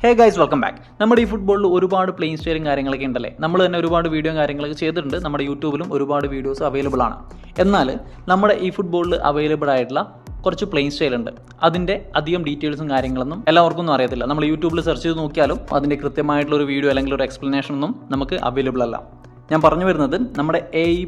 Hey guys, welcome back. നമ്മുടെ ഈ ഫുട്ബോളിൽ ഒരുപാട് പ്ലേയിങ് സ്റ്റൈലും കാര്യങ്ങളൊക്കെ ഉണ്ടല്ലേ. നമ്മൾ തന്നെ ഒരുപാട് വീഡിയോ കാര്യങ്ങളൊക്കെ ചെയ്തിട്ടുണ്ട്. നമ്മുടെ യൂട്യൂബിലും ഒരുപാട് വീഡിയോസ് അവൈലബിൾ ആണ്. എന്നാൽ നമ്മുടെ ഈ ഫുട്ബോളിൽ അവൈലബിൾ ആയിട്ടുള്ള കുറച്ച് പ്ലേയിങ് സ്റ്റൈൽ ഉണ്ട്. അതിൻ്റെ അധികം ഡീറ്റെയിൽസും കാര്യങ്ങളൊന്നും എല്ലാവർക്കും ഒന്നും അറിയത്തില്ല. നമ്മൾ യൂട്യൂബിൽ സെർച്ച് ചെയ്ത് നോക്കിയാലും അതിൻ്റെ കൃത്യമായിട്ടുള്ള ഒരു വീഡിയോ അല്ലെങ്കിൽ ഒരു എക്സ്പ്ലനേഷൻ ഒന്നും നമുക്ക് അവൈലബിൾ അല്ല. ഞാൻ പറഞ്ഞു വരുന്നത് നമ്മുടെ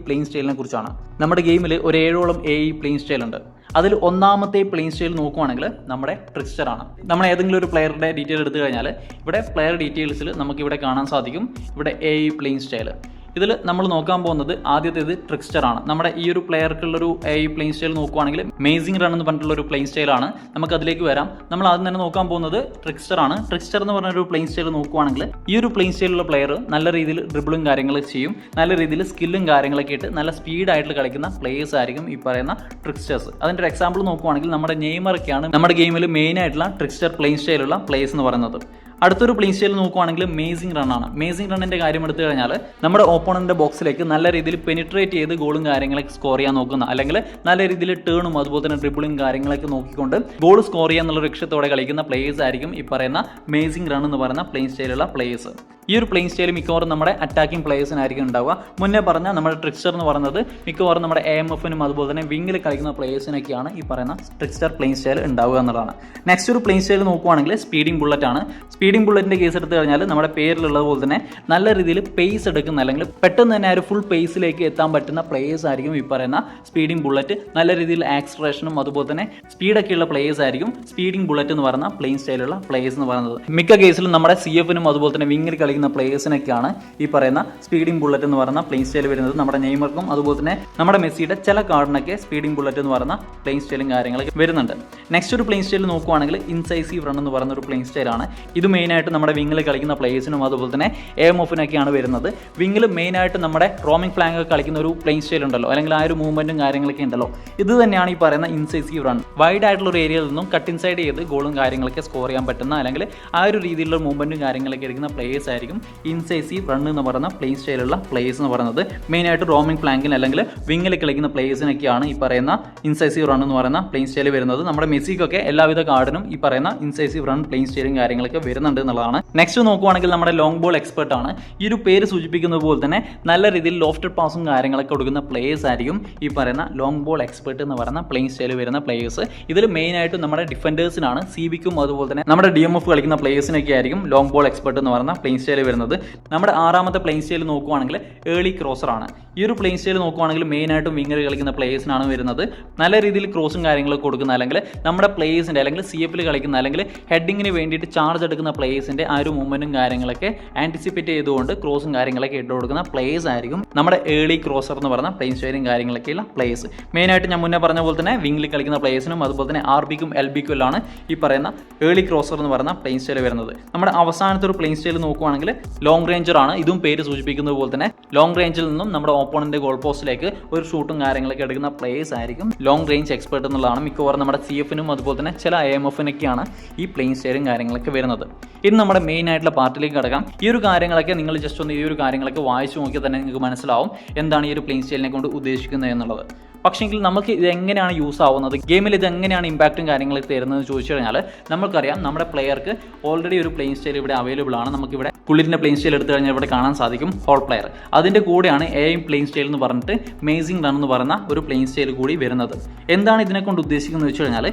പ്ലേയിങ് സ്റ്റൈലിനെ കുറിച്ചാണ്. നമ്മുടെ ഗെയിമിൽ ഒരു 7ഓളം പ്ലേയിങ് സ്റ്റൈൽ ഉണ്ട്. അതിൽ ഒന്നാമത്തെ പ്ലേയിങ് സ്റ്റൈൽ നോക്കുവാണെങ്കിൽ നമ്മുടെ ട്രിക്സ്റ്റർ ആണ്. നമ്മൾ ഏതെങ്കിലും ഒരു പ്ലെയറുടെ ഡീറ്റെയിൽ എടുത്തു കഴിഞ്ഞാൽ ഇവിടെ പ്ലെയർ ഡീറ്റെയിൽസിൽ നമുക്കിവിടെ കാണാൻ സാധിക്കും ഇവിടെ പ്ലേയിങ് സ്റ്റൈൽ. ഇതിൽ നമ്മൾ നോക്കാൻ പോകുന്നത് ആദ്യത്തേത് ട്രിക്സ്റ്റർ ആണ്. നമ്മുടെ ഈ ഒരു പ്ലെയർക്കുള്ളൊരു പ്ലേയിങ് സ്റ്റൈൽ നോക്കുവാണെങ്കിൽ മേസിംഗ് റൺ എന്ന് പറഞ്ഞിട്ടുള്ള ഒരു പ്ലേയിങ് സ്റ്റൈലാണ്. നമുക്ക് അതിലേക്ക് വരാം. നമ്മൾ ആദ്യം തന്നെ നോക്കാൻ പോകുന്നത് ട്രിക്സ്റ്റർ ആണ്. ട്രിക്സ്റ്റർ എന്ന് പറഞ്ഞൊരു പ്ലേയിങ് സ്റ്റൈൽ നോക്കുവാണെങ്കിൽ ഈ ഒരു പ്ലേയിങ് സ്റ്റൈലുള്ള പ്ലെയർ നല്ല രീതിയിൽ ഡ്രിബിളും കാര്യങ്ങളൊക്കെ ചെയ്യും. നല്ല രീതിയിൽ സ്കില്ലും കാര്യങ്ങളൊക്കെ ഇട്ട് നല്ല സ്പീഡായിട്ട് കളിക്കുന്ന പ്ലേയേഴ്സ് ആയിരിക്കും ഈ പറയുന്ന ട്രിക്സ്റ്റേഴ്സ്. അതിൻ്റെ ഒരു എക്സാമ്പിൾ നോക്കുവാണെങ്കിൽ നമ്മുടെ നെയ്മറൊക്കെയാണ് നമ്മുടെ ഗെയിമിൽ മെയിൻ ആയിട്ടുള്ള ട്രിക്സ്റ്റർ പ്ലേയിങ് സ്റ്റൈലുള്ള പ്ലേയേഴ്സ് എന്ന് പറയുന്നത്. അടുത്തൊരു പ്ലേയിങ് സ്റ്റൈൽ നോക്കുവാണെങ്കിൽ മേസിംഗ് റൺ ആണ്. മേസിംഗ് റണ്ണിൻ്റെ കാര്യം എടുത്തു കഴിഞ്ഞാൽ നമ്മുടെ ഓപ്പോണൻ്റെ ബോക്സിലേക്ക് നല്ല രീതിയിൽ പെനിട്രേറ്റ് ചെയ്ത് ഗോളും കാര്യങ്ങളൊക്കെ സ്കോർ ചെയ്യാൻ നോക്കുന്ന, അല്ലെങ്കിൽ നല്ല രീതിയിൽ ടേണും അതുപോലെ തന്നെ ഡ്രിബിളും കാര്യങ്ങളൊക്കെ നോക്കിക്കൊണ്ട് ഗോൾ സ്കോർ ചെയ്യാന്നുള്ള ലക്ഷ്യത്തോടെ കളിക്കുന്ന പ്ലേയേഴ്സ് ആയിരിക്കും ഈ പറയുന്ന മേസിംഗ് റൺ എന്ന് പറയുന്ന പ്ലേയിങ് സ്റ്റൈലുള്ള പ്ലേയേഴ്സ്. ഈ ഒരു പ്ലേയിങ് സ്റ്റൈൽ മിക്കവാറും നമ്മുടെ അറ്റാക്കിംഗ് പ്ലേയേഴ്സിനായിരിക്കും ഉണ്ടാവുക. മുന്നേ പറഞ്ഞ നമ്മുടെ ട്രിക്സ്റ്റർ എന്ന് പറയുന്നത് മിക്കവാറും നമ്മുടെ AMFനും അതുപോലെ തന്നെ വിങ്ങിൽ കളിക്കുന്ന പ്ലേയേഴ്സിനൊക്കെയാണ് ഈ പറയുന്ന ട്രിക്സ്റ്റർ പ്ലേയിങ് സ്റ്റൈൽ ഉണ്ടാവുക എന്നുള്ളതാണ്. നെക്സ്റ്റ് ഒരു പ്ലേയിങ് സ്റ്റൈൽ നോക്കുവാണെങ്കിൽ സ്പീഡിംഗ് ബുള്ളറ്റ് ആണ്. സ്പീഡിംഗ് ബുള്ളറ്റിൻ്റെ കേസ് എടുത്തു കഴിഞ്ഞാൽ നമ്മുടെ പേരിലുള്ളത് പോലെ തന്നെ നല്ല രീതിയിൽ പേസ് എടുക്കുന്ന, അല്ലെങ്കിൽ പെട്ടെന്ന് തന്നെ ഒരു ഫുൾ പേസിലേക്ക് എത്താൻ പറ്റുന്ന പ്ലേയേഴ്സ് ആയിരിക്കും ഈ പറയുന്ന സ്പീഡിംഗ് ബുള്ളറ്റ്. നല്ല രീതിയിൽ ആക്സലറേഷനും അതുപോലെ തന്നെ സ്പീഡൊക്കെയുള്ള പ്ലേയേഴ്സ് ആയിരിക്കും സ്പീഡിംഗ് ബുള്ളറ്റ് എന്ന് പറയുന്ന പ്ലേയിങ് സ്റ്റൈലുള്ള പ്ലേയേഴ്സ് എന്ന് പറയുന്നത്. മിക്ക കേസിലും നമ്മുടെ CFനും അതുപോലെ തന്നെ വിങ്ങിൽ കളിക്കുന്ന പ്ലേയേഴ്സിനൊക്കെയാണ് ഈ പറയുന്ന സ്പീഡിംഗ് ബുള്ളറ്റ് എന്ന് പറയുന്ന പ്ലേയിങ് സ്റ്റൈൽ വരുന്നത്. നമ്മുടെ നെയ്മർക്കും അതുപോലെ തന്നെ നമ്മുടെ മെസ്സിയുടെ ചില കാർഡിനൊക്കെ സ്പീഡിംഗ് ബുള്ളറ്റ് എന്ന് പറയുന്ന പ്ലേയിങ് സ്റ്റൈലും കാര്യങ്ങളൊക്കെ വരുന്നുണ്ട്. നെക്സ്റ്റ് ഒരു പ്ലേയിങ് സ്റ്റൈൽ നോക്കുവാണെങ്കിൽ ഇൻസൈസീവ് റൺ എന്ന് പറയുന്ന ഒരു പ്ലേയിങ് സ്റ്റൈലാണ്. ഇത് മെയിനായിട്ട് നമ്മുടെ വിങ്ങിൽ കളിക്കുന്ന പ്ലേയേഴ്സിനും അതുപോലെ തന്നെ AMFനൊക്കെയാണ് വരുന്നത്. വിങ്ങിൽ മെയിനായിട്ട് നമ്മുടെ റോമിംഗ് ഫ്ലാങ്ക് കളിക്കുന്ന ഒരു പ്ലേയിങ് സ്റ്റൈൽ ഉണ്ടല്ലോ, അല്ലെങ്കിൽ ആ ഒരു മൂവ്മെന്റും കാര്യങ്ങളൊക്കെ ഉണ്ടല്ലോ, ഇത് തന്നെയാണ് ഈ പറയുന്ന ഇൻസൈസീവ് റൺ. വൈഡ് ആയിട്ടുള്ള ഒരു ഏരിയയിൽ നിന്നും കട്ട് ഇൻസൈഡ് ചെയ്ത് ഗോളും കാര്യങ്ങളൊക്കെ സ്കോർ ചെയ്യാൻ പറ്റുന്ന, അല്ലെങ്കിൽ ആ ഒരു രീതിയിലുള്ള മൂവ്മെന്റും കാര്യങ്ങളൊക്കെ എടുക്കുന്ന പ്ലേയേഴ്സ് ആയിരിക്കും ഇൻസൈസീവ് റൺ എന്ന് പറയുന്ന പ്ലേയിങ് സ്റ്റൈലുള്ള പ്ലേയേഴ്സ് എന്ന് പറയുന്നത്. മെയിനായിട്ട് റോമിംഗ് ഫ്ലാങ്കിൽ അല്ലെങ്കിൽ വിങ്ങിൽ കളിക്കുന്ന പ്ലേയേഴ്സിനൊക്കെയാണ് ഈ പറയുന്ന ഇൻസൈസീവ് റൺ എന്ന് പറയുന്ന പ്ലേയിങ് സ്റ്റൈൽ വരുന്നത്. നമ്മുടെ മെസ്സിക്കൊക്കെ എല്ലാവിധ കാർഡിനും ഈ പറയുന്ന ഇൻസൈസീവ് റൺ പ്ലേയിങ് സ്റ്റൈലും കാര്യങ്ങളൊക്കെ വരുന്നുണ്ട് എന്നുള്ളതാണ്. നെക്സ്റ്റ് നോക്കുവാണെങ്കിൽ നമ്മുടെ ലോങ് ബോൾ എക്സ്പെർട്ട് ആണ്. ഈ ഒരു പേര് സൂചിപ്പിക്കുന്നത് പോലെ തന്നെ നല്ല രീതിയിൽ ലോഫ്റ്റഡ് പാസും കാര്യങ്ങളൊക്കെ കൊടുക്കുന്ന പ്ലേയേഴ്സ് ആയിരിക്കും ഈ പറയുന്ന ലോങ് ബോൾ എക്സ്പെർട്ട് എന്ന് പറയുന്ന പ്ലേയിങ് സ്റ്റൈൽ വരുന്ന പ്ലേയേഴ്സ്. ഇതിൽ മെയിനായിട്ട് നമ്മുടെ ഡിഫൻഡേഴ്സിനാണ്, CBക്കും അതുപോലെ തന്നെ നമ്മുടെ DMF കളിക്കുന്ന പ്ലേയേഴ്സിനൊക്കെ ആയിരിക്കും ലോങ് ബോൾ എക്സ്പെർട്ട് എന്ന് പറയുന്ന പ്ലേയിങ് സ്റ്റൈൽ വരുന്നത്. നമ്മുടെ ആറാമത്തെ പ്ലേയിങ് സ്റ്റൈൽ നോക്കുവാണെങ്കിൽ ഏർലി ക്രോസർ ആണ്. ഈ ഒരു പ്ലേയിങ് സ്റ്റൈൽ നോക്കുവാണെങ്കിൽ മെയിനായിട്ടും വിങ്ങർ കളിക്കുന്ന പ്ലേയേഴ്സിനാണ് വരുന്നത്. നല്ല രീതിയിൽ ക്രോസും കാര്യങ്ങളൊക്കെ കൊടുക്കുന്ന, അല്ലെങ്കിൽ നമ്മുടെ പ്ലേയേഴ്സിൻ്റെ അല്ലെങ്കിൽ CFൽ കളിക്കുന്ന, അല്ലെങ്കിൽ ഹെഡിങ്ങിന് വേണ്ടിയിട്ട് ചാർജ് എടുക്കുന്ന പ്ലേയേഴ്സിൻ്റെ ആ ഒരു മൂവ്മെന്റും കാര്യങ്ങളൊക്കെ ആൻറ്റിസിപ്പേറ്റ് ചെയ്തുകൊണ്ട് ക്രോസും കാര്യങ്ങളൊക്കെ ഇട്ട് കൊടുക്കുന്ന പ്ലേയേഴ്സ് ആയിരിക്കും നമ്മുടെ ഏർലി ക്രോസർ എന്ന് പറയുന്ന പ്ലേയിങ് സ്റ്റൈലും കാര്യങ്ങളൊക്കെയുള്ള പ്ലേയേഴ്സ്. മെയിനായിട്ട് ഞാൻ മുന്നേ പറഞ്ഞ പോലെ തന്നെ വിങ്ങിൽ കളിക്കുന്ന പ്ലേയേഴ്സിനും അതുപോലെ തന്നെ RBക്കും LBക്കും എല്ലാം ഈ പറയുന്ന ഏർലി ക്രോസർ എന്ന് പറയുന്ന പ്ലേയിങ് സ്റ്റൈൽ വരുന്നത്. നമ്മുടെ അവസാനത്തെ ഒരു പ്ലേയിങ് സ്റ്റൈൽ നോക്കുവാണെങ്കിൽ ലോങ് റേഞ്ചർ ആണ്. ഇതും പേര് സൂചിപ്പിക്കുന്നത് പോലെ തന്നെ ലോങ് റേഞ്ചിൽ നിന്നും നമ്മുടെ ഓപ്പോണന്റ് ഗോൾ പോസ്റ്റിലേക്ക് ഒരു ഷൂട്ടും കാര്യങ്ങളൊക്കെ എടുക്കുന്ന പ്ലേയേഴ്സ് ആയിരിക്കും ലോങ് റേഞ്ച് എക്സ്പെർട്ട് എന്നുള്ളതാണ്. മിക്കവാറും നമ്മുടെ CFനും അതുപോലെ തന്നെ ചില AMFനൊക്കെയാണ് ഈ പ്ലേയിങ് സ്റ്റൈലും കാര്യങ്ങളൊക്കെ വരുന്നത്. ഇനി നമ്മുടെ മെയിൻ ആയിട്ടുള്ള പാർട്ടിലേക്ക് കിടക്കാം. ഈ ഒരു കാര്യങ്ങളൊക്കെ നിങ്ങൾ ജസ്റ്റ് ഒന്ന് ഈ ഒരു കാര്യങ്ങളൊക്കെ വായിച്ചു നോക്കിയാൽ തന്നെ നിങ്ങൾക്ക് മനസ്സിലാവും എന്താണ് ഈ ഒരു പ്ലേയിങ് സ്റ്റൈലിനെ കൊണ്ട് ഉദ്ദേശിക്കുന്നത് എന്നുള്ളത്. പക്ഷേങ്കിൽ നമുക്ക് ഇത് എങ്ങനെയാണ് യൂസ് ആവുന്നത്, ഗെയിമിൽ ഇത് എങ്ങനെയാണ് ഇമ്പാക്റ്റും കാര്യങ്ങളൊക്കെ തരുന്നതെന്ന് ചോദിച്ചു കഴിഞ്ഞാൽ നമുക്കറിയാം നമ്മുടെ പ്ലെയർക്ക് ഓൾറെഡി ഒരു പ്ലേയിങ് സ്റ്റൈൽ ഇവിടെ അവൈലബിൾ ആണ്. നമുക്കിവിടെ കുളിരിൻ്റെ പ്ലേയിങ് സ്റ്റൈൽ എടുത്തു കഴിഞ്ഞാൽ ഇവിടെ കാണാൻ സാധിക്കും ഹോൾ പ്ലെയർ. അതിൻ്റെ കൂടെയാണ് പ്ലേയിങ് സ്റ്റൈൽ എന്ന് പറഞ്ഞിട്ട് മേസിംഗ് റൺ എന്ന് പറയുന്ന ഒരു പ്ലേയിങ് സ്റ്റൈൽ കൂടി വരുന്നത്. എന്താണ് ഇതിനെ കൊണ്ട് ഉദ്ദേശിക്കുന്നത് വെച്ച് കഴിഞ്ഞാൽ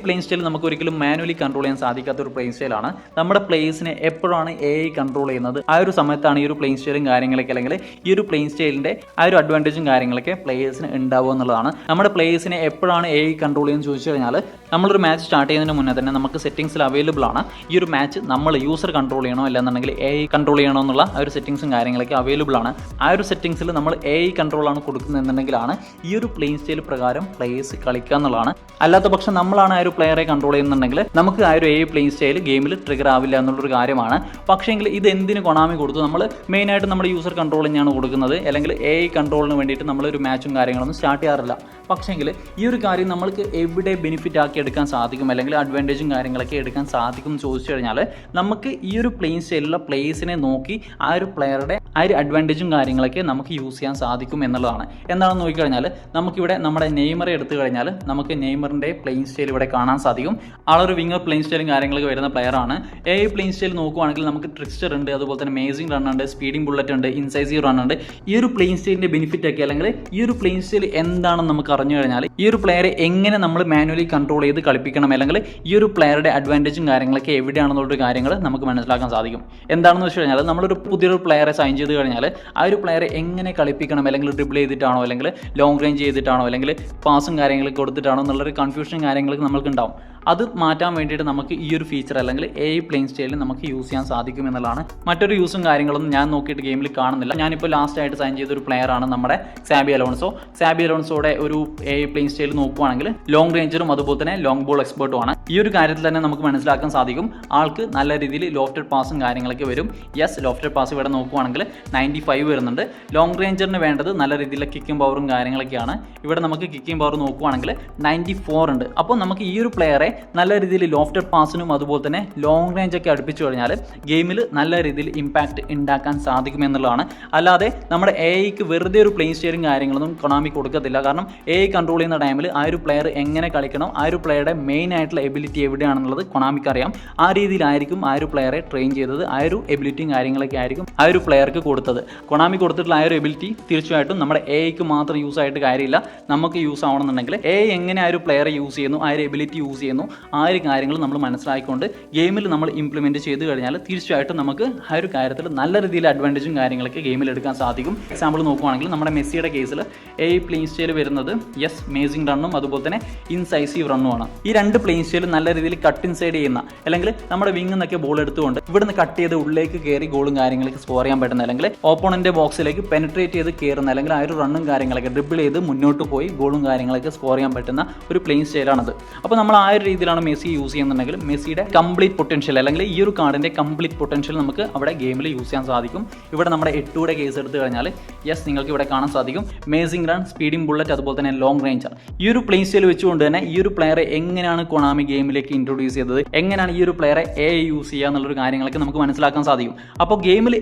പ്ലേയിങ് സ്റ്റൈൽ നമുക്ക് ഒരിക്കലും മാനുവലി കൺട്രോൾ ചെയ്യാൻ സാധിക്കാത്ത ഒരു പ്ലേയിങ് സ്റ്റൈലാണ്. നമ്മുടെ പ്ലേയേഴ്സിനെ എപ്പോഴാണ് കൺട്രോൾ ചെയ്യുന്നത് ആ ഒരു സമയത്താണ് ഈ ഒരു പ്ലേയിങ് സ്റ്റൈലും കാര്യങ്ങളൊക്കെ, അല്ലെങ്കിൽ ഈ ഒരു പ്ലേയിങ് സ്റ്റൈലിൻ്റെ ആ ഒരു അഡ്വാൻറ്റേജും കാര്യങ്ങളൊക്കെ പ്ലേയേഴ്സിന് ഉണ്ടാവുക എന്നുള്ളതാണ്. നമ്മുടെ പ്ലേയേഴ്സിനെ എപ്പോഴാണ് കൺട്രോൾ ചെയ്യുന്നത് ചോദിച്ചു കഴിഞ്ഞാൽ നമ്മളൊരു മാച്ച് സ്റ്റാർട്ട് ചെയ്യുന്നതിന് മുന്നേ തന്നെ നമുക്ക് സെറ്റിംഗ്സിൽ അവൈലബിൾ ആണ് ഈ ഒരു മാച്ച് നമ്മൾ യൂസർ കൺട്രോൾ ചെയ്യണോ അല്ലെന്നുണ്ടെങ്കിൽ കൺട്രോൾ ചെയ്യണോ എന്നുള്ള ആ ഒരു സെറ്റിംഗ്സും കാര്യങ്ങളൊക്കെ അവൈലബിൾ ആണ്. ആ ഒരു സെറ്റിംഗ്സിൽ നമ്മൾ കൺട്രോളാണ് കൊടുക്കുന്നതെന്നുണ്ടെങ്കിലാണ് ഈ ഒരു പ്ലേയിങ് സ്റ്റൈൽ പ്രകാരം പ്ലേയേഴ്സ് കളിക്കുക എന്നുള്ളതാണ്. അല്ലാത്ത പക്ഷം നമ്മളാണ് ആ ഒരു പ്ലെയറെ കൺട്രോൾ ചെയ്യുന്നുണ്ടെങ്കിൽ നമുക്ക് ആ ഒരു പ്ലേയിങ് സ്റ്റൈൽ ഗെയിമിൽ ട്രിഗർ ആവില്ല എന്നുള്ളൊരു കാര്യമാണ്. പക്ഷേങ്കിൽ ഇത് എന്തിന് കൊണാമി കൊടുത്തു, നമ്മൾ മെയിനായിട്ട് നമ്മുടെ യൂസർ കൺട്രോൾ തന്നെയാണ് കൊടുക്കുന്നത്, അല്ലെങ്കിൽ കൺട്രോളിന് വേണ്ടിയിട്ട് നമ്മളൊരു മാച്ചും കാര്യങ്ങളൊന്നും സ്റ്റാർട്ട് ചെയ്യാറില്ല. പക്ഷേങ്കിൽ ഈ ഒരു കാര്യം നമ്മൾക്ക് എവിടെ ബെനിഫിറ്റ് ആക്കി എടുക്കാൻ സാധിക്കും, അല്ലെങ്കിൽ അഡ്വാൻറ്റേജും കാര്യങ്ങളൊക്കെ എടുക്കാൻ സാധിക്കും എന്ന് ചോദിച്ചു കഴിഞ്ഞാൽ നമുക്ക് ഈ ഒരു പ്ലേയിങ് സ്റ്റൈലിലുള്ള പ്ലേയേഴ്സിനെ നോക്കി ആ ഒരു പ്ലെയറുടെ ആ ഒരു അഡ്വാൻറ്റേജും കാര്യങ്ങളൊക്കെ നമുക്ക് യൂസ് ചെയ്യാൻ സാധിക്കും എന്നുള്ളതാണ്. എന്താണെന്ന് നോക്കിക്കഴിഞ്ഞാൽ നമുക്കിവിടെ നമ്മുടെ നെയ്മറെ എടുത്തു കഴിഞ്ഞാൽ നമുക്ക് നെയ്മറിൻ്റെ പ്ലേയിങ് സ്റ്റൈൽ ഇവിടെ കാണാൻ സാധിക്കും. ആളൊരു വിങ്ങർ പ്ലേയിങ് സ്റ്റൈലും കാര്യങ്ങളൊക്കെ വരുന്ന പ്ലെയറാണ്. പ്ലേയിങ് സ്റ്റൈൽ നോക്കുവാണെങ്കിൽ നമുക്ക് ട്രിക്സ്റ്റർ ഉണ്ട്, അതുപോലെ തന്നെ മേസിംഗ് റൺ ഉണ്ട്, സ്പീഡിംഗ് ബുള്ളറ്റ് ഉണ്ട്, ഇൻസൈസീവ് റൺ ഉണ്ട്. ഈ ഒരു പ്ലേയിങ് സ്റ്റൈലിൻ്റെ ബെനിഫിറ്റ് ഒക്കെ അല്ലെങ്കിൽ ഈ ഒരു പ്ലേയിങ് സ്റ്റൈൽ എന്താണെന്ന് നമുക്ക് അറിഞ്ഞു കഴിഞ്ഞാൽ ഈ ഒരു പ്ലെയറെ എങ്ങനെ നമ്മൾ മാനുവലി കൺട്രോൾ ചെയ്ത് കളിപ്പിക്കണം, അല്ലെങ്കിൽ ഈ ഒരു പ്ലെയറുടെ അഡ്വാൻറ്റേജും കാര്യങ്ങളൊക്കെ എവിടെയാണെന്നുള്ള കാര്യങ്ങൾ നമുക്ക് മനസ്സിലാക്കാൻ സാധിക്കും. എന്താണെന്ന് വെച്ച് കഴിഞ്ഞാൽ നമ്മളൊരു പുതിയൊരു പ്ലെയറെ സൈൻ ചെയ്ത് കഴിഞ്ഞാൽ ആ ഒരു പ്ലെയറെ എങ്ങനെ കളിപ്പിക്കണം, അല്ലെങ്കിൽ ഡ്രിബിൾ ചെയ്തിട്ടാണോ, അല്ലെങ്കിൽ ലോങ് റേഞ്ച് ചെയ്തിട്ടാണോ, അല്ലെങ്കിൽ പാസും കാര്യങ്ങളൊക്കെ കൊടുത്തിട്ടാണോ എന്നുള്ളൊരു കൺഫ്യൂഷനും കാര്യങ്ങളൊക്കെ നമുക്ക് ഉണ്ടാവും. അത് മാറ്റാൻ വേണ്ടിയിട്ട് നമുക്ക് ഈ ഒരു ഫീച്ചർ അല്ലെങ്കിൽ പ്ലേയിങ് സ്റ്റൈലിൽ നമുക്ക് യൂസ് ചെയ്യാൻ സാധിക്കും എന്നുള്ളതാണ്. മറ്റൊരു യൂസും കാര്യങ്ങളൊന്നും ഞാൻ നോക്കിയിട്ട് ഗെയിമിൽ കാണുന്നില്ല. ഞാനിപ്പോൾ ലാസ്റ്റ് ആയിട്ട് സൈൻ ചെയ്ത ഒരു പ്ലെയറാണ് നമ്മുടെ സാബി അലോൺസോ. സാബി അലോൺസോയുടെ ഒരു പ്ലേയിങ് സ്റ്റൈൽ നോക്കുവാണെങ്കിൽ ലോങ് റേഞ്ചറും അതുപോലെ തന്നെ ലോങ് ബോൾ എക്സ്പേർട്ടും ആണ്. ഈ ഒരു കാര്യത്തിൽ തന്നെ നമുക്ക് മനസ്സിലാക്കാൻ സാധിക്കും ആൾക്ക് നല്ല രീതിയിൽ ലോഫ്റ്റഡ് പാസും കാര്യങ്ങളൊക്കെ വരും. ലോഫ്റ്റഡ് പാസ് ഇവിടെ നോക്കുവാണെങ്കിൽ 95 വരുന്നുണ്ട്. ലോങ് റേഞ്ചറിന് വേണ്ടത് നല്ല രീതിയിലുള്ള കിക്കിംഗ് പവറും കാര്യങ്ങളൊക്കെയാണ്. ഇവിടെ നമുക്ക് കിക്കിംഗ് പവർ നോക്കുവാണെങ്കിൽ 94 ഉണ്ട്. അപ്പോൾ നമുക്ക് ഈ ഒരു പ്ലെയറെ നല്ല രീതിയിൽ ലോഫ്റ്റഡ് പാസിനും അതുപോലെ തന്നെ ലോങ് റേഞ്ച് ഒക്കെ അടുപ്പിച്ചു കഴിഞ്ഞാൽ ഗെയിമിൽ നല്ല രീതിയിൽ ഇമ്പാക്റ്റ് ഉണ്ടാക്കാൻ സാധിക്കും എന്നുള്ളതാണ്. അല്ലാതെ നമ്മുടെ ക്ക് വെറുതെ ഒരു പ്ലേയിങ് സ്റ്റൈലും കാര്യങ്ങളൊന്നും കൊണാമി കൊടുക്കത്തില്ല. കാരണം കൺട്രോൾ ചെയ്യുന്ന ടൈമിൽ ആ ഒരു പ്ലെയർ എങ്ങനെ കളിക്കണം, ആ ഒരു പ്ലെയറുടെ മെയിൻ ആയിട്ടുള്ള എബിലിറ്റി എവിടെയാണെന്നുള്ളത് കൊണാമിക്ക് അറിയാം. ആ രീതിയിലായിരിക്കും ആ ഒരു പ്ലെയറെ ട്രെയിൻ ചെയ്തത്, ആ ഒരു എബിലിറ്റിയും കാര്യങ്ങളൊക്കെ ആയിരിക്കും ആ ഒരു പ്ലെയർക്ക് കൊടുത്തത്. കൊണാമി കൊടുത്തിട്ടുള്ള ആ ഒരു എബിലിറ്റി തീർച്ചയായിട്ടും നമ്മുടെ ക്ക് മാത്രം യൂസ് ആയിട്ട് കാര്യമില്ല, നമുക്ക് യൂസ് ആവണമെന്നുണ്ടെങ്കിൽ എങ്ങനെ ആ ഒരു പ്ലെയറെ യൂസ് ചെയ്യുന്നു, ആ ഒരു എബിലിറ്റി യൂസ് ചെയ്യുന്നു, ആ ഒരു കാര്യങ്ങൾ നമ്മൾ മനസ്സിലാക്കിക്കൊണ്ട് ഗെയിമിൽ നമ്മൾ ഇംപ്ലിമെൻറ്റ് ചെയ്ത് കഴിഞ്ഞാൽ തീർച്ചയായിട്ടും നമുക്ക് ആ ഒരു കാര്യത്തിൽ നല്ല രീതിയിൽ അഡ്വാൻറ്റേജും കാര്യങ്ങളൊക്കെ ഗെയിമിൽ എടുക്കാൻ സാധിക്കും. എക്സാമ്പിൾ നോക്കുവാണെങ്കിൽ നമ്മുടെ മെസ്സിയുടെ കേസിൽ പ്ലേയിങ് സ്റ്റൈൽ വരുന്നത് മേസിംഗ് റണ്ണും അതുപോലെ തന്നെ ഇൻസൈസീവ് റണ്ണുമാണ്. ഈ രണ്ട് പ്ലേയിങ് സ്റ്റൈൽ നല്ല രീതിയിൽ കട്ട് ഇൻസൈഡ് ചെയ്യുന്ന, അല്ലെങ്കിൽ നമ്മുടെ വിങ്ങിൽ നിന്നൊക്കെ ബോൾ എടുത്തുകൊണ്ട് ഇവിടുന്ന് കട്ട് ചെയ്ത് ഉള്ളിലേക്ക് കയറി ഗോളും കാര്യങ്ങളൊക്കെ സ്കോർ ചെയ്യാൻ പറ്റുന്ന, അല്ലെങ്കിൽ ഓപ്പോണന്റെ ബോക്സിലേക്ക് പെനിട്രേറ്റ് ചെയ്ത് കയറുന്ന, അല്ലെങ്കിൽ ആ ഒരു റണ്ണും കാര്യങ്ങളൊക്കെ ഡ്രിബിൾ ചെയ്ത് മുന്നോട്ട് പോയി ഗോളും കാര്യങ്ങളൊക്കെ സ്കോർ ചെയ്യാൻ പറ്റുന്ന ഒരു പ്ലേയിങ് സ്റ്റൈലാണത്. അപ്പോൾ നമ്മൾ ആ ഒരു രീതിയിലാണ് മെസ്സി യൂസ് ചെയ്യുന്നുണ്ടെങ്കിൽ മെസ്സിയുടെ കംപ്ലീറ്റ് പൊട്ടൻഷ്യൽ, അല്ലെങ്കിൽ ഈ ഒരു കാർഡിന്റെ കംപ്ലീറ്റ് പൊട്ടൻഷ്യൽ നമുക്ക് അവിടെ ഗെയിമിൽ യൂസ് ചെയ്യാൻ സാധിക്കും. ഇവിടെ നമ്മുടെ 8 കേസ് എടുത്തു കഴിഞ്ഞാൽ നിങ്ങൾക്ക് ഇവിടെ കാണാൻ സാധിക്കും മേസിംഗ് റൺ, സ്പീഡിംഗ് ബുള്ളറ്റ്, അതുപോലെ തന്നെ ലോങ് റേഞ്ചർ. ഈ ഒരു പ്ലേയിങ് സ്റ്റൈൽ വെച്ചുകൊണ്ട് തന്നെ ഈ ഒരു പ്ലെയറെ എങ്ങനെയാണ് കൊണാമി ഗെയിമിലേക്ക് ഇൻട്രൊഡ്യൂസ് ചെയ്തത്, എങ്ങനെയാണ് ഈ ഒരു പ്ലെയറെ യൂസ് ചെയ്യുക എന്നുള്ളൊരു കാര്യങ്ങളൊക്കെ നമുക്ക് മനസ്സിലാക്കാൻ സാധിക്കും. അപ്പോൾ ഗെയിമിൽ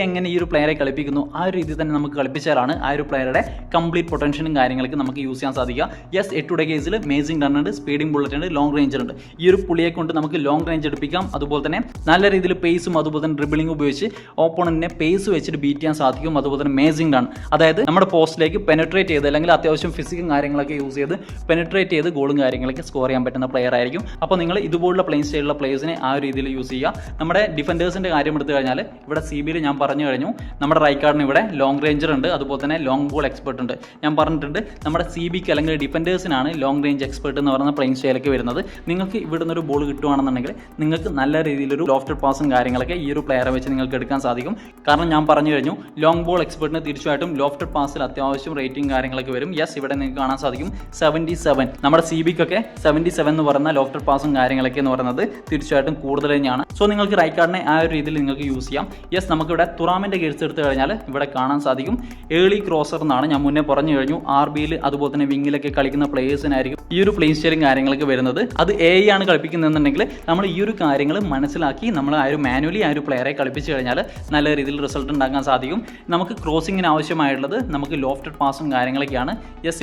എങ്ങനെ ഈ ഒരു പ്ലെയറെ കളിപ്പിക്കുന്നു ആ ഒരു രീതിയിൽ തന്നെ നമുക്ക് കളിപ്പിച്ചാലാണ് ആ ഒരു പ്ലെയറുടെ കംപ്ലീറ്റ് പൊട്ടൻഷ്യലും കാര്യങ്ങളൊക്കെ നമുക്ക് യൂസ് ചെയ്യാൻ സാധിക്കുക. 8 കേസിൽ മേസിംഗ് റൺ ഉണ്ട്, സ്പീഡിംഗ് ബുള്ളറ്റ് ഉണ്ട്, ലോങ് റേഞ്ചർ ഉണ്ട്. ഈ ഒരു പുള്ളിയെ കൊണ്ട് നമുക്ക് ലോങ് റേഞ്ച് എടുപ്പിക്കാം. അതുപോലെ തന്നെ നല്ല രീതിയിൽ പേസും അതുപോലെ തന്നെ ഡ്രിബിളിംഗ് ഉപയോഗിച്ച് ഓപ്പോണന്റിനെ പേസ് വെച്ചിട്ട് ബീറ്റ് ചെയ്യാൻ സാധിക്കും. അതുപോലെ തന്നെ മേസിംഗ് റൺ, അതായത് നമ്മുടെ പോസ്റ്റിലേക്ക് പെനിട്രേറ്റ് ചെയ്ത്, അല്ലെങ്കിൽ അത്യാവശ്യം ഫിസിക്കും കാര്യങ്ങളൊക്കെ യൂസ് ചെയ്ത് പെനിട്രേറ്റ് ചെയ്ത് ഗോളും കാര്യങ്ങളൊക്കെ സ്കോർ ചെയ്യാൻ പറ്റുന്ന പ്ലെയർ ആയിരിക്കും. അപ്പോൾ നിങ്ങൾ ഇതുപോലുള്ള പ്ലേയിങ് സ്റ്റൈലുള്ള പ്ലേയേഴ്സിനെ ആ ഒരു രീതിയിൽ യൂസ് ചെയ്യുക. നമ്മുടെ ഡിഫൻഡേഴ്സിന്റെ കാര്യം എടുത്തു കഴിഞ്ഞാൽ ഇവിടെ CBയിൽ ഞാൻ പറഞ്ഞു കഴിഞ്ഞു, നമ്മുടെ റൈക്കാർഡിന് ഇവിടെ ലോങ് റേഞ്ചർ ഉണ്ട്, അതുപോലെ തന്നെ ലോങ് ബോൾ എക്സ്പെർട്ട് ഉണ്ട്. ഞാൻ പറഞ്ഞിട്ടുണ്ട് നമ്മുടെ CBക്ക് അല്ലെങ്കിൽ ഡിഫൻഡേഴ്സിനാണ് ലോങ് റേഞ്ച് എക്സ്പെർട്ട് എന്ന് പറയുന്ന പ്ലേയിങ് സ്റ്റൈലൊക്കെ വരുന്നത്. നിങ്ങൾക്ക് ഇവിടെ നിന്നൊരു ബോൾ കിട്ടുകയാണെന്നുണ്ടെങ്കിൽ നിങ്ങൾക്ക് നല്ല രീതിയിലൊരു ലോഫ്റ്റഡ് പാസും കാര്യങ്ങളൊക്കെ ഈ ഒരു പ്ലെയറെ വെച്ച് നിങ്ങൾക്ക് എടുക്കാൻ സാധിക്കും. കാരണം ഞാൻ പറഞ്ഞു കഴിഞ്ഞു, ലോങ് ബോൾ എക്സ്പെർട്ടിന് തീർച്ചയായിട്ടും ലോഫ്റ്റഡ് പാസിൽ അത്യാവശ്യം റേറ്റിംഗ് കാര്യങ്ങളൊക്കെ വരും. ഇവിടെ നിങ്ങൾക്ക് കാണാൻ സാധിക്കും 77. നമ്മുടെ CBക്കൊക്കെ 77 എന്ന് പറയുന്ന ലോഫ്റ്റഡ് പാസും കാര്യങ്ങളൊക്കെ എന്ന് പറയുന്നത് തീർച്ചയായിട്ടും കൂടുതൽ തന്നെയാണ്. സോ നിങ്ങൾക്ക് റൈക്കാർഡിനെ ആ ഒരു രീതിയിൽ നിങ്ങൾക്ക് യൂസ് ചെയ്യാം. നമുക്കിവിടെ തുറാമിന്റെ കേസ് എടുത്തു കഴിഞ്ഞാൽ ഇവിടെ കാണാൻ സാധിക്കും ഏർലി ക്രോസർ എന്നാണ് ഞാൻ മുന്നേ പറഞ്ഞു കഴിഞ്ഞു. RBയിൽ അതുപോലെ തന്നെ വിങ്ങിലൊക്കെ കളിക്കുന്ന പ്ലേയേഴ്സിനായിരിക്കും ഈ ഒരു പ്ലേയിങ് സ്റ്റൈലും കാര്യങ്ങളൊക്കെ വരുന്നത്. അത് ആണ് കളിപ്പിക്കുന്നതെന്നുണ്ടെങ്കിൽ നമ്മൾ ഈ ഒരു കാര്യങ്ങൾ മനസ്സിലാക്കി നമ്മൾ ആ ഒരു മാനുവലി ആ ഒരു പ്ലെയറെ കളിപ്പിച്ച് കഴിഞ്ഞാൽ നല്ല രീതിയിൽ റിസൾട്ട് ഉണ്ടാക്കാൻ സാധിക്കും. നമുക്ക് ക്രോസിങ്ങിന് ആവശ്യമായിട്ടുള്ളത് നമുക്ക് ലോഫ്റ്റഡ് പാസും കാര്യങ്ങളൊക്കെയാണ്.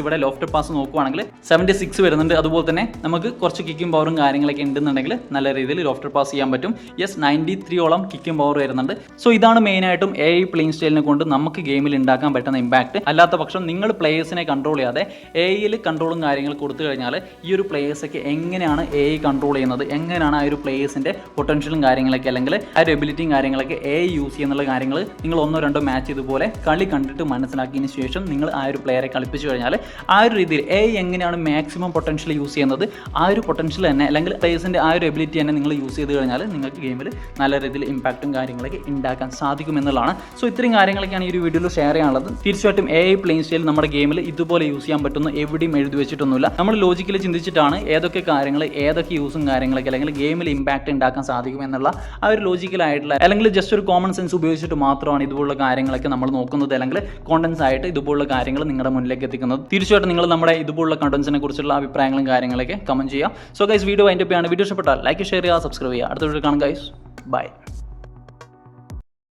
ഇവിടെ ലോഫ്റ്റഡ് പാസ് നോക്കുവാണെങ്കിൽ 76 വരുന്നുണ്ട്. അതുപോലെ തന്നെ നമുക്ക് കുറച്ച് കിക്കിംഗ് പവറും കാര്യങ്ങളൊക്കെ ഉണ്ടെന്നുണ്ടെങ്കിൽ നല്ല രീതിയിൽ ലോഫ്റ്റഡ് പാസ് ചെയ്യാൻ പറ്റും. 93 കിക്കിംഗ് പവർ വരുന്നുണ്ട്. സോ ഇതാണ് മെയിനായിട്ടും പ്ലേയിങ് സ്റ്റൈലിനെ കൊണ്ട് നമുക്ക് ഗെയിമിൽ ഉണ്ടാക്കാൻ പറ്റുന്ന ഇമ്പാക്ട്. അല്ലാത്ത പക്ഷം നിങ്ങൾ പ്ലേയേഴ്സിനെ കൺട്രോൾ ചെയ്യാതെ കൺട്രോളും കാര്യങ്ങൾ കൊടുത്തു കഴിഞ്ഞാൽ ഈ ഒരു പ്ലേയേഴ്സൊക്കെ എങ്ങനെയാണ് കൺട്രോൾ ചെയ്യുന്നത്, എങ്ങനെയാണ് ആ ഒരു പ്ലേയേഴ്സിന്റെ പൊട്ടൻഷ്യലും കാര്യങ്ങളൊക്കെ, അല്ലെങ്കിൽ ആ ഒരു എബിലിറ്റിയും കാര്യങ്ങളൊക്കെ യൂസ് ചെയ്യുന്നുള്ള കാര്യങ്ങൾ നിങ്ങൾ 1-2 മാച്ച് ഇതുപോലെ കളി കണ്ടിട്ട് മനസ്സിലാക്കിയതിന് ശേഷം നിങ്ങൾ ആ ഒരു പ്ലെയറെ കളിപ്പിച്ചു കഴിഞ്ഞാൽ ആ ഒരു രീതിയിൽ എങ്ങനെയാണ് മാക്സിമം പൊട്ടൻഷ്യൽ യൂസ് ചെയ്യുന്നത്, ആ ഒരു പൊട്ടൻഷ്യൽ തന്നെ അല്ലെങ്കിൽ പ്ലേയേഴ്സിന്റെ ആ ഒരു എബിലിറ്റി തന്നെ നിങ്ങൾ യൂസ് ചെയ്ത് കഴിഞ്ഞാൽ നിങ്ങൾക്ക് ഗെയിമിൽ നല്ല രീതിയിൽ ഇമ്പാക്റ്റും കാര്യങ്ങളൊക്കെ ഉണ്ടാക്കാൻ സാധിക്കും എന്നുള്ളതാണ്. സോ ഇത്രയും കാര്യങ്ങളൊക്കെയാണ് ഈ ഒരു വീഡിയോയിൽ ഷെയർ ചെയ്യാനുള്ളത്. തീർച്ചയായിട്ടും പ്ലേയിങ് സ്റ്റൈൽ നമ്മുടെ ഗെയിമിൽ ഇതുപോലെ യൂസ് ചെയ്യാൻ പറ്റുന്നു എവിടെയും എഴുതി വെച്ചിട്ടൊന്നുമില്ല. നമ്മൾ ലോജിക്കലി ചിന്തിച്ചിട്ടാണ് ഏതൊക്കെ കാര്യങ്ങൾ ഏതൊക്കെ യൂസും കാര്യങ്ങളൊക്കെ അല്ലെങ്കിൽ ഗെയിമിൽ ഇമ്പാക്റ്റ് ഉണ്ടാക്കാൻ സാധിക്കും എന്നുള്ള ആ ഒരു ലോജിക്കലായിട്ടുള്ള അല്ലെങ്കിൽ ജസ്റ്റ് ഒരു കോമൺ സെൻസ് ഉപയോഗിച്ചിട്ട് മാത്രമാണ് ഇതുപോലുള്ള കാര്യങ്ങളൊക്കെ നമ്മൾ നോക്കുന്നത്, അല്ലെങ്കിൽ കോണ്ടൻസ് ആയിട്ട് ഇതുപോലുള്ള കാര്യങ്ങൾ നിങ്ങളുടെ മുന്നിലേക്ക് എത്തിക്കുന്നത്. തീർച്ചയായിട്ടും നിങ്ങൾ നമ്മുടെ ഇതുപോലുള്ള കണ്ടൻസിനെ കുറിച്ചുള്ള അഭിപ്രായങ്ങളും കാര്യങ്ങളൊക്കെ കാര്യങ്ങളൊക്കെ കമൻറ്റ് ചെയ്യുക. സോ ഗൈസ് വീഡിയോ അതിൻ്റെ പേയാണ്. വീഡിയോ ഇഷ്ടപ്പെട്ടാൽ ലൈക്ക് ഷെയർ ചെയ്യുക, സബ്സ്ക്രൈബ് ചെയ്യുക. അടുത്ത വീഡിയോ കാണാം ഗൈസ്. ബൈ.